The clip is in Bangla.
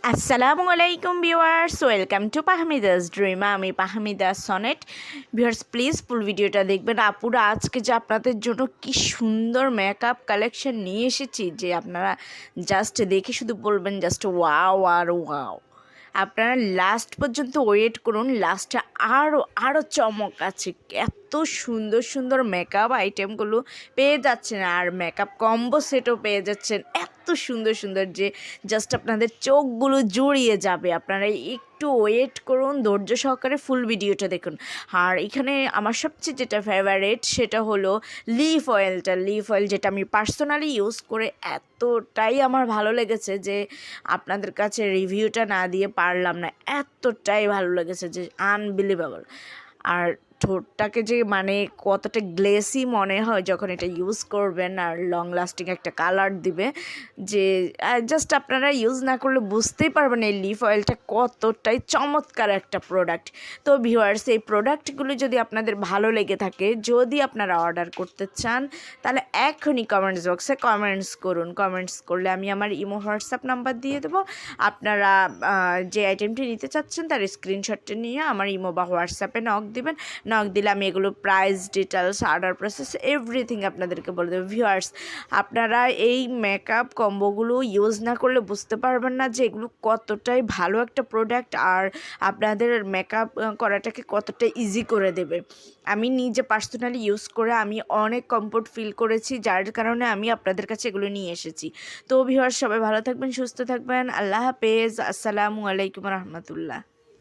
আসসালামু আলাইকুম viewers, welcome to Fahmida's dream. আমি Fahmida Sonet. Viewers please full ভিডিওটা দেখবেন। আপুরা আজকে যে আপনাদের জন্য কি সুন্দর মেকআপ কালেকশন নিয়ে এসেছি যে আপনারা জাস্ট দেখে শুধু বলবেন জাস্ট ওয়াও আর ওয়াও। আপনারা লাস্ট পর্যন্ত ওয়েট করুন, লাস্টে আরও চমক আছে। এত সুন্দর সুন্দর মেকআপ আইটেমগুলো পেয়ে যাচ্ছেন, আর মেকআপ কম্বো সেটও পেয়ে যাচ্ছেন এত সুন্দর সুন্দর যে জাস্ট আপনাদের চোখগুলো জুড়িয়ে যাবে। আপনারা একটু ওয়েট করুন, ধৈর্য সহকারে ফুল ভিডিওটা দেখুন। আর এখানে আমার সবচেয়ে যেটা ফেভারিট সেটা হলো লিফ অয়েল, যেটা আমি পার্সোনালি ইউজ করে এতটাই আমার ভালো লেগেছে যে আপনাদের কাছে রিভিউটা না দিয়ে পারলাম না। এতটাই ভালো লেগেছে যে আনবিলিভেবল। আর ঠোঁটটাকে যে মানে কতটা গ্লেসি মনে হয় যখন এটা ইউজ করবেন, আর লং লাস্টিং একটা কালার দিবে যে জাস্ট আপনারা ইউজ না করলে বুঝতেই পারবেন এই লিফ অয়েলটা কতটাই চমৎকার একটা প্রোডাক্ট। তো ভিউয়ার্স, এই প্রোডাক্টগুলো যদি আপনাদের ভালো লেগে থাকে, যদি আপনারা অর্ডার করতে চান, তাহলে এখনই কমেন্টস বক্সে কমেন্টস করুন। কমেন্টস করলে আমি আমার ইমো হোয়াটসঅ্যাপ নাম্বার দিয়ে দেবো। আপনারা যে আইটেমটি নিতে চাচ্ছেন তার স্ক্রিনশটটা নিয়ে আমার ইমো বা হোয়াটসঅ্যাপে নক দিবেন। নক দিলে আমি এগুলো price details, order process everything আপনাদেরকে বলে দেবো। ভিউয়ার্স, আপনারা এই মেকআপ কম্বোগুলো ইউজ না করলে বুঝতে পারবেন না যে এগুলো কতটাই ভালো একটা প্রোডাক্ট, আর আপনাদের মেকআপ করাটাকে কতটা ইজি করে দেবে। আমি নিজে পার্সোনালি ইউজ করে আমি অনেক কমফোর্ট ফিল করেছি, যার কারণে আমি আপনাদের কাছে এগুলো নিয়ে এসেছি। তো ভিউয়ার্স, সবাই ভালো থাকবেন, সুস্থ থাকবেন। আল্লাহ হাফেজ। আসসালামু আলাইকুম রহমতুল্লাহ।